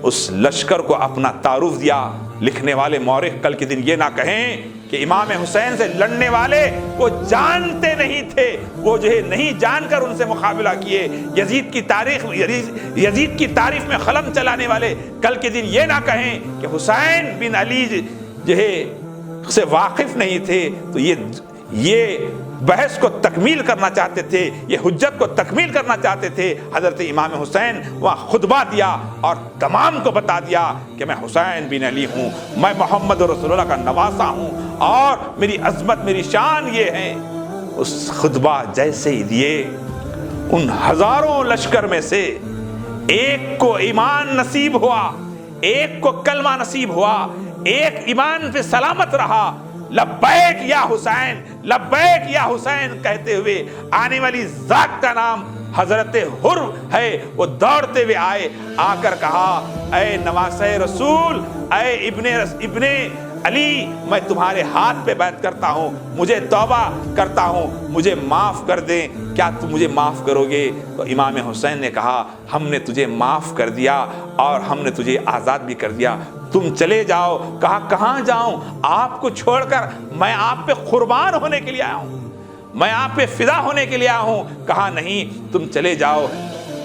اس لشکر کو اپنا تعارف دیا۔ لکھنے والے مورخ کل کے دن یہ نہ کہیں کہ امام حسین سے لڑنے والے وہ جانتے نہیں تھے، وہ جو ہے نہیں جان کر ان سے مقابلہ کیے۔ یزید کی تاریخ میں قلم چلانے والے کل کے دن یہ نہ کہیں کہ حسین بن علی جو ہے سے واقف نہیں تھے، تو یہ بحث کو تکمیل کرنا چاہتے تھے، یہ حجت کو تکمیل کرنا چاہتے تھے، حضرت امام حسین وہاں خطبہ دیا اور تمام کو بتا دیا کہ میں حسین بن علی ہوں، میں محمد رسول اللہ کا نواسا ہوں اور میری عظمت، میری شان یہ ہے۔ اس خطبہ جیسے ہی دیے، ان ہزاروں لشکر میں سے ایک کو ایمان نصیب ہوا، ایک کو کلمہ نصیب ہوا، ایک ایمان پہ سلامت رہا، لبیک یا حسین، لبیک یا حسین کہتے ہوئے آنے والی ذات کا نام حضرت حر ہے۔ وہ دوڑتے ہوئے آئے، آ کر کہا اے نواسہ رسول، اے ابن علی، میں تمہارے ہاتھ پہ بیعت کرتا ہوں، مجھے توبہ کرتا ہوں، مجھے معاف کر دیں، کیا تم مجھے معاف کرو گے؟ تو امام حسین نے کہا ہم نے تجھے معاف کر دیا اور ہم نے تجھے آزاد بھی کر دیا، تم چلے جاؤ۔ کہا کہاں جاؤں؟ آپ کو چھوڑ کر میں آپ پہ قربان ہونے کے لیے آیا ہوں، میں آپ پہ فدا ہونے کے لیے آیا ہوں۔ کہا نہیں، تم چلے جاؤ،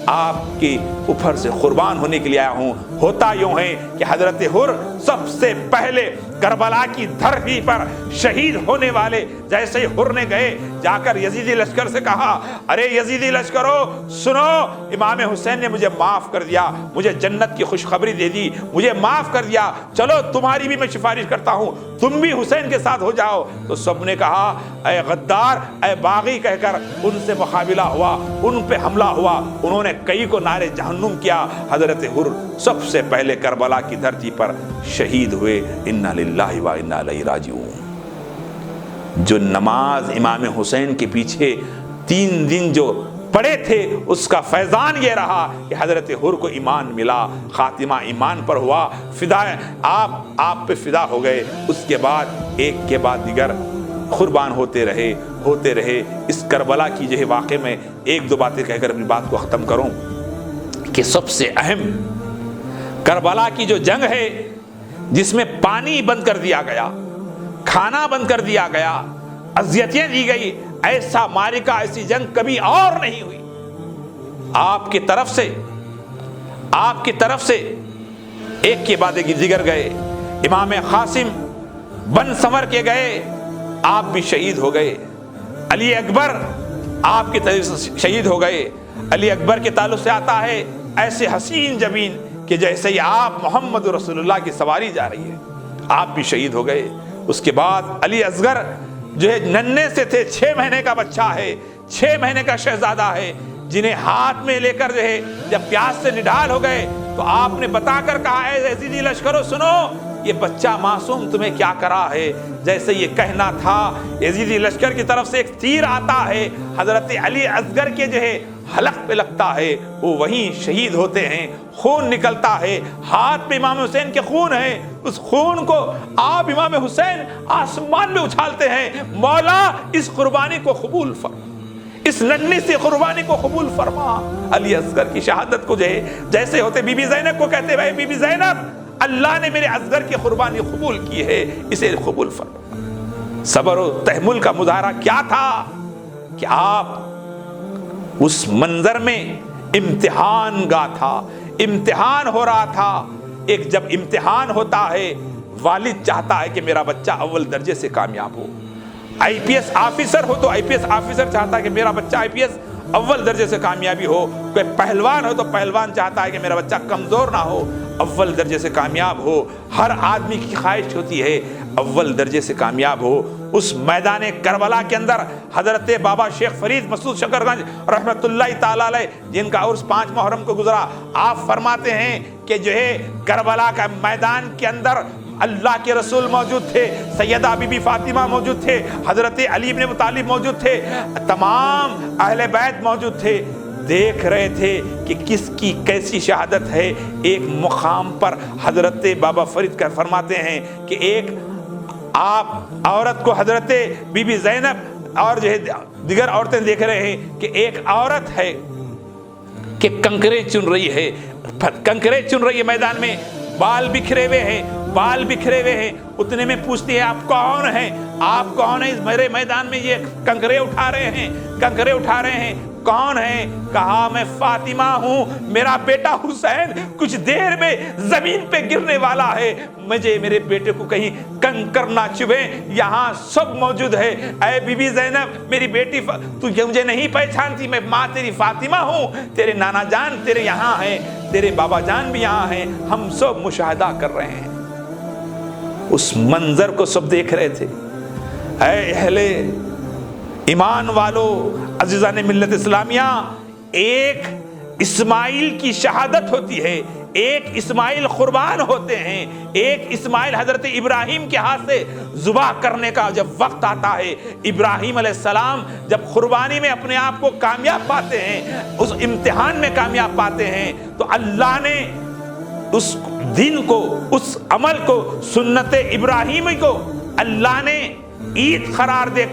آپ کی اوپر سے قربان ہونے کے لیے آیا ہوں۔ ہوتا یوں ہے کہ حضرت حر سب سے پہلے کربلا کی دھرتی پر شہید ہونے والے، جیسے ہی حر نے گئے جا کر یزیدی لشکر سے کہا ارے یزیدی لشکرو سنو، امام حسین نے مجھے معاف کر دیا، مجھے جنت کی خوشخبری دے دی، مجھے معاف کر دیا، چلو تمہاری بھی میں سفارش کرتا ہوں، تم بھی حسین کے ساتھ ہو جاؤ۔ تو سب نے کہا اے غدار، اے باغی کہہ کر ان سے مقابلہ ہوا، ان پہ حملہ ہوا، انہوں نے کئی کو نعرے جہنم کیا۔ حضرت حر سب سے پہلے کربلا کی دھرتی پر شہید ہوئے۔ انا للہ و انا الیہ راجعون۔ جو نماز امام حسین کے پیچھے 3 دن جو پڑے تھے، اس کا فیضان یہ رہا کہ حضرت حر کو ایمان ملا، خاتمہ ایمان پر ہوا، فدا آپ پہ فدا ہو گئے۔ اس کے بعد ایک کے بعد دیگر قربان ہوتے رہے۔ اس کربلا کی جو ہے واقعے میں 1-2 باتیں کہہ کر اپنی بات کو ختم کروں کہ سب سے اہم کربلا کی جو جنگ ہے، جس میں پانی بند کر دیا گیا، کھانا بند کر دیا گیا، اذیتیں دی گئی، ایسا معرکہ، ایسی جنگ کبھی اور نہیں ہوئی۔ آپ کی طرف سے ایک کے بعد ایک دیگر گئے۔ امام قاسم بن سنور کے گئے، آپ بھی شہید ہو گئے۔ علی اکبر آپ کی طرف سے شہید ہو گئے۔ علی اکبر کے تعلق سے آتا ہے ایسے حسین جبین کہ جیسے ہی آپ محمد رسول اللہ کی سواری جا رہی ہے، آپ بھی شہید ہو گئے۔ اس کے بعد علی اصغر جو ہے ننھے سے تھے، 6 مہینے کا بچہ ہے، 6 مہینے کا شہزادہ ہے، جنہیں ہاتھ میں لے کر جو ہے جب پیاس سے نڈال ہو گئے تو آپ نے بتا کر کہا اے یزیدی لشکرو سنو، یہ بچہ معصوم تمہیں کیا کرا ہے؟ جیسے یہ کہنا تھا، یزیدی لشکر کی طرف سے ایک تیر آتا ہے، حضرت علی اصغر کے جو ہے حلق پہ لگتا ہے، وہ وہیں شہید ہوتے ہیں، خون نکلتا ہے، ہاتھ پہ امام حسین کے خون ہے، اس خون کو آپ امام حسین آسمان میں اچھالتے ہیں، مولا اس قربانی کو قبول فرما، اس ننھی سی قربانی کو قبول فرما۔ علی اصغر کی شہادت کو جو ہے جیسے ہوتے بی بی زینب کو کہتے بھائی بی بی زینب، اللہ نے میرے اصغر کی قربانی قبول کی ہے، اسے قبول فرما۔ صبر و تحمل کا مظاہرہ کیا تھا کہ آپ اس منظر میں امتحان گاہ تھا، امتحان ہو رہا تھا۔ ایک جب امتحان ہوتا ہے، والد چاہتا ہے کہ میرا بچہ اول درجے سے کامیاب ہو۔ آئی پی ایس آفیسر ہو تو آئی پی ایس آفیسر چاہتا ہے کہ میرا بچہ آئی پی ایس اول درجے سے کامیابی ہو۔ کوئی پہلوان ہو تو پہلوان چاہتا ہے کہ میرا بچہ کمزور نہ ہو، اول درجے سے کامیاب ہو۔ ہر آدمی کی خواہش ہوتی ہے اول درجے سے کامیاب ہو۔ اس میدان کربلا کے اندر حضرت بابا شیخ فرید مسعود شکر گنج رحمت اللہ تعالی علیہ، جن کا عرس 5 محرم کو گزرا، آپ فرماتے ہیں کہ جو ہے کربلا کا میدان کے اندر اللہ کے رسول موجود تھے، سیدہ بی بی فاطمہ موجود تھے، حضرت علی بن ابی طالب موجود تھے، تمام اہل بیت موجود تھے، دیکھ رہے تھے کہ کس کی کیسی شہادت ہے۔ ایک مقام پر حضرت بابا فرید کر فرماتے ہیں کہ ایک آپ عورت کو حضرت بی بی زینب اور جو ہے دیگر عورتیں دیکھ رہے ہیں کہ ایک عورت ہے کہ کنکرے چن رہی ہے میدان میں، بال بکھرے ہوئے ہیں، اتنے میں پوچھتی ہے آپ کون ہیں؟ آپ کون ہیں؟ میرے میدان میں یہ کنکرے اٹھا رہے ہیں، کون ہے؟ کہا میں فاطمہ ہوں، میرا بیٹا حسین کچھ دیر میں زمین پہ گرنے والا ہے، مجھے میرے بیٹے کو کہیں کنکر نہ چبھے، یہاں سب موجود ہے۔ اے بی بی زینب میری بیٹی، تو مجھے نہیں پہچانتی، میں ماں تیری فاطمہ ہوں، تیرے نانا جان تیرے یہاں ہیں، تیرے بابا جان بھی یہاں ہیں، ہم سب مشاہدہ کر رہے ہیں۔ اس منظر کو سب دیکھ رہے تھے۔ اے اہل ایمان والو، عزیزان ملت اسلامیہ، ایک اسماعیل کی شہادت ہوتی ہے، ایک اسماعیل قربان ہوتے ہیں، ایک اسماعیل حضرت ابراہیم کے ہاتھ سے ذبح کرنے کا جب وقت آتا ہے، ابراہیم علیہ السلام جب قربانی میں اپنے آپ کو کامیاب پاتے ہیں، اس امتحان میں کامیاب پاتے ہیں، تو اللہ نے اس دن کو، اس عمل کو، سنت ابراہیمی کو اللہ نے عید قرار دے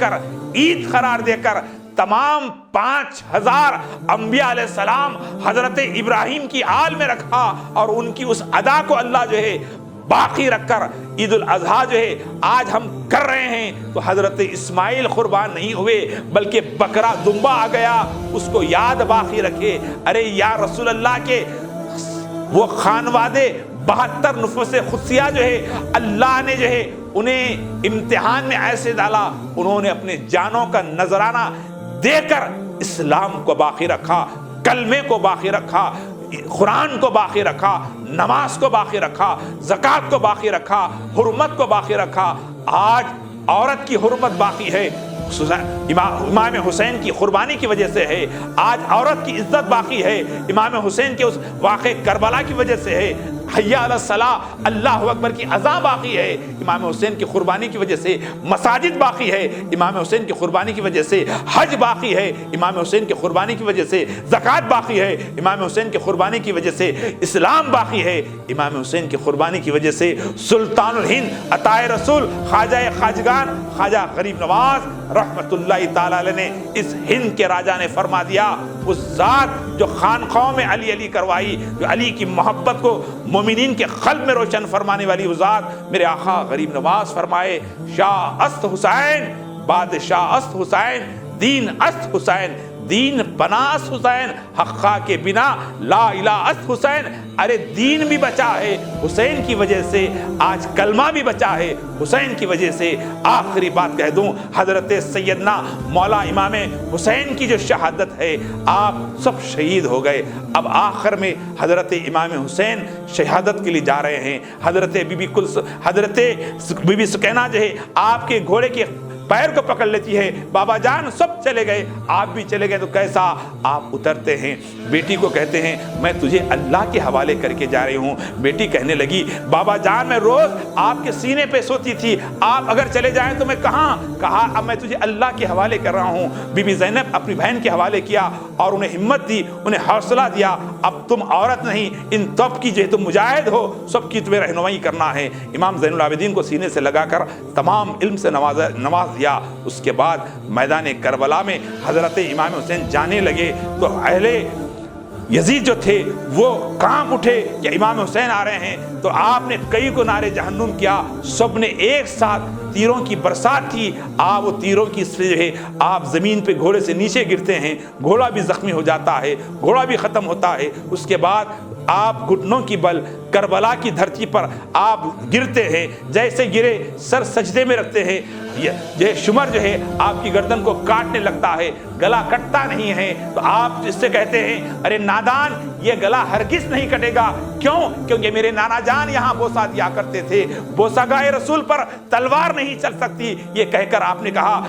کر تمام 5000 انبیاء علیہ السلام حضرت ابراہیم کی آل میں رکھا، اور ان کی اس ادا کو اللہ جو ہے باقی رکھ کر عید الاضحیٰ جو ہے آج ہم کر رہے ہیں۔ تو حضرت اسماعیل قربان نہیں ہوئے بلکہ بکرا دمبا آ گیا، اس کو یاد باقی رکھے، ارے یا رسول اللہ کے وہ خانوادے 72 نفوس خدسیہ جو ہے اللہ نے جو ہے انہیں امتحان میں ایسے ڈالا، انہوں نے اپنے جانوں کا نذرانہ دے کر اسلام کو باقی رکھا، کلمے کو باقی رکھا، قرآن کو باقی رکھا، نماز کو باقی رکھا، زکوٰۃ کو باقی رکھا، حرمت کو باقی رکھا۔ آج عورت کی حرمت باقی ہے، امام حسین کی قربانی کی وجہ سے ہے، آج عورت کی عزت باقی ہے، امام حسین کے اس واقع کربلا کی وجہ سے ہے، حی علی الصلاۃ اللہ اکبر کی اذان باقی ہے، امام حسین کی قربانی کی وجہ سے مساجد باقی ہے، امام حسین کی قربانی کی وجہ سے حج باقی ہے، امام حسین کی قربانی کی وجہ سے زکوٰۃ باقی ہے، امام حسین کی قربانی کی وجہ سے اسلام باقی ہے، امام حسین کی قربانی کی وجہ سے سلطان الہند عطائے رسول خواجہ خواجگان خواجہ غریب نواز رحمت اللہ تعالی علیہ نے، اس ہند کے راجہ نے فرما دیا، اس ذات جو خانقاہوں میں علی علی کروائی، جو علی کی محبت کو مومنین کے قلب میں روشن فرمانے والی وہ ذات، میرے آقا غریب نواز فرمائے، شاہ است حسین، بادشاہ است حسین، دین است حسین، دین بنا است حسین، حقا کے بنا لا الہ است حسین۔ ارے دین بھی بچا ہے حسین کی وجہ سے، آج کلمہ بھی بچا ہے حسین کی وجہ سے۔ آخری بات کہہ دوں، حضرت سیدنا مولا امام حسین کی جو شہادت ہے، آپ سب شہید ہو گئے، اب آخر میں حضرت امام حسین شہادت کے لیے جا رہے ہیں۔ حضرت بی بی سکینہ جو ہے آپ کے گھوڑے کے پیر کو پکڑ لیتی ہے، بابا جان سب چلے گئے، آپ بھی چلے گئے، تو کیسا؟ آپ اترتے ہیں، بیٹی کو کہتے ہیں میں تجھے اللہ کے حوالے کر کے جا رہی ہوں۔ بیٹی کہنے لگی بابا جان میں روز آپ کے سینے پہ سوتی تھی، آپ اگر چلے جائیں تو میں کہاں؟ کہا اب میں تجھے اللہ کے حوالے کر رہا ہوں۔ بی بی زینب اپنی بہن کے حوالے کیا اور انہیں ہمت دی، انہیں حوصلہ دیا، اب تم عورت نہیں، ان طب کی جو ہے تم مجاہد ہو، سب کی تمہیں رہنمائی کرنا ہے۔ امام زین العابدین کو سینے سے لگا کر تمام علم سے نواز دیا۔ اس کے بعد میدان کربلا میں حضرت امام حسین جانے لگے تو اہل یزید جو تھے وہ کانپ اٹھے کہ امام حسین آ رہے ہیں، تو آپ نے کئی کو نعرے جہنم کیا، سب نے ایک ساتھ تیروں کی برسات کی، آپ وہ تیروں کی جو ہے آپ زمین پہ گھوڑے سے نیچے گرتے ہیں، گھوڑا بھی زخمی ہو جاتا ہے، گھوڑا بھی ختم ہوتا ہے۔ اس کے بعد آپ گھٹنوں کی بل کربلا کی دھرتی پر آپ گرتے ہیں، جیسے گرے سر سجدے میں رکھتے ہیں، یہ شمر جو ہے آپ کی گردن کو کاٹنے لگتا ہے، گلا کٹتا نہیں ہے، تو آپ اس سے کہتے ہیں ارے نادان یہ گلا ہرگز نہیں کٹے گا، کیوں؟ کیونکہ میرے نانا جان یہاں بوسہ دیا کرتے تھے، بوسہ گائے رسول پر تلوار نہیں چل سکتی۔ یہ کہہ کر آپ نے کہا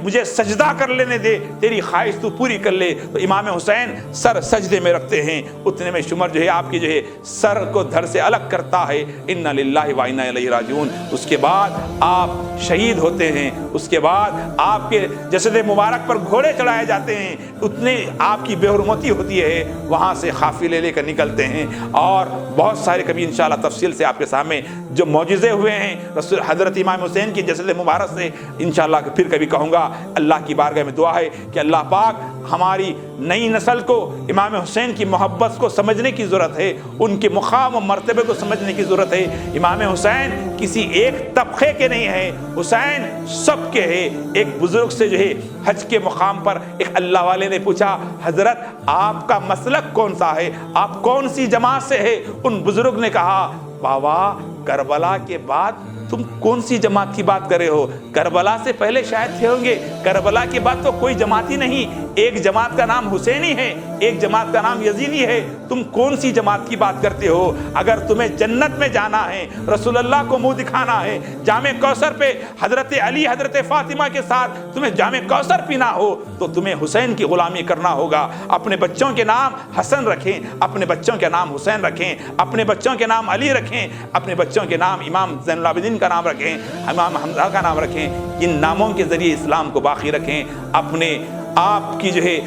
مجھے سجدہ کر لینے دے، تیری خواہش تو پوری کر لے۔ تو امام حسین سر سجدے میں رکھتے ہیں، اتنے میں شمر جو ہے آپ کی جو ہے سر کو دھر سے الگ کرتا ہے، انا للہ و انا الیہ راجعون۔ اس کے بعد آپ شہید ہوتے ہیں، اس کے بعد آپ کے جسد مبارک پر گھوڑے چڑھائے جاتے ہیں، اتنے آپ کی بے حرمتی ہوتی ہے، وہاں سے قافلے لے کر نکلتے ہیں، اور بہت سارے کبھی انشاءاللہ تفصیل سے آپ کے سامنے جو معجزے ہوئے ہیں رسول حضرت امام حسین کی جسد مبارک سے انشاءاللہ پھر کبھی کہوں گا۔ اللہ کی بارگاہ میں دعا ہے کہ اللہ پاک ہماری نئی نسل کو امام حسین کی محبت کو سمجھنے کی ضرورت ہے، ان کے مقام و مرتبے کو سمجھنے کی ضرورت ہے۔ امام حسین کسی ایک طبقے کے نہیں ہیں، حسین سب کے ہیں۔ ایک بزرگ سے جو ہے حج کے مقام پر ایک اللہ والے نے پوچھا، حضرت آپ کا مسلک کون سا ہے، آپ کون سی جماعت سے ہے؟ ان بزرگ نے کہا، بابا کربلا کے بعد تم کون سی جماعت کی بات کر رہے ہو؟ کربلا سے پہلے شاید تھے ہوں گے، کربلا کے بعد تو کوئی جماعت ہی نہیں، ایک جماعت کا نام حسینی ہے، ایک جماعت کا نام یزیدی ہے، تم کون سی جماعت کی بات کرتے ہو؟ اگر تمہیں جنت میں جانا ہے، رسول اللہ کو منہ دکھانا ہے، جام کوثر پہ حضرت علی حضرت فاطمہ کے ساتھ تمہیں جام کوثر پینا ہو تو تمہیں حسین کی غلامی کرنا ہوگا۔ اپنے بچوں کے نام حسن رکھیں، اپنے بچوں کے نام حسین رکھیں، اپنے بچوں کے نام علی رکھیں، اپنے بچوں کے نام امام زین العابدین کا نام رکھیں، امام حمزہ کا نام رکھیں، ان ناموں کے ذریعے اسلام کو باقی رکھیں۔ اپنے آپ کی جو ہے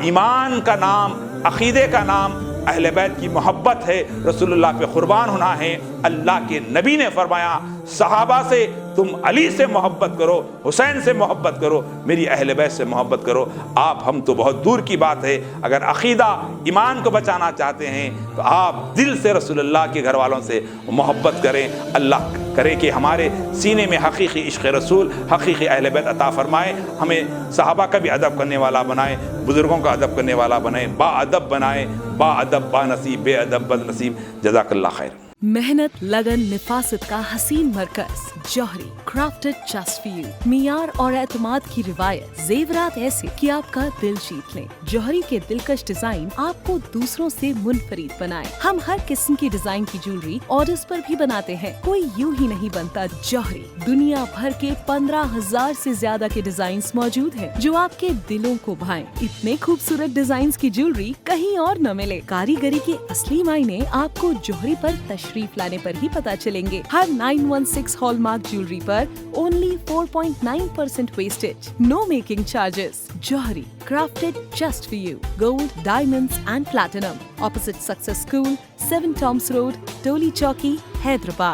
ایمان کا نام، عقیدے کا نام اہل بیت کی محبت ہے، رسول اللہ پہ قربان ہونا ہے۔ اللہ کے نبی نے فرمایا صحابہ سے تم علی سے محبت کرو، حسین سے محبت کرو، میری اہل بیت سے محبت کرو۔ آپ ہم تو بہت دور کی بات ہے، اگر عقیدہ ایمان کو بچانا چاہتے ہیں تو آپ دل سے رسول اللہ کے گھر والوں سے محبت کریں۔ اللہ کرے کہ ہمارے سینے میں حقیقی عشق رسول، حقیقی اہل بیت عطا فرمائے، ہمیں صحابہ کا بھی ادب کرنے والا بنائے، بزرگوں کا ادب کرنے والا بنائے، با ادب بنائے، با ادب با نصیب، بے ادب بد نصیب۔ جزاک اللہ خیر۔ محنت، لگن، نفاست کا حسین مرکز جوہری، کرافٹڈ جسٹ فار یو، معیار اور اعتماد کی روایت، زیورات ایسے کہ آپ کا دل جیت لیں۔ جوہری کے دلکش ڈیزائن آپ کو دوسروں سے منفرد بنائے۔ ہم ہر قسم کی ڈیزائن کی جیولری آرڈرز پر بھی بناتے ہیں، کوئی یوں ہی نہیں بنتا۔ جوہری دنیا بھر کے 15,000 سے زیادہ کے ڈیزائنز موجود ہیں جو آپ کے دلوں کو بھائیں۔ اتنے خوبصورت ڈیزائنز کی جیولری کہیں اور نہ ملے۔ کاریگری کے اصلی معنی آپ کو جوہری پر تشریف لانے پر ہی پتا چلیں گے۔ ہر 916 hall mark jewellery per only 4.9% wastage, no making charges. Johari, crafted just for you. Gold, diamonds and platinum. Opposite Success School, 7 Toms Road, Toli Chowki, Hyderabad.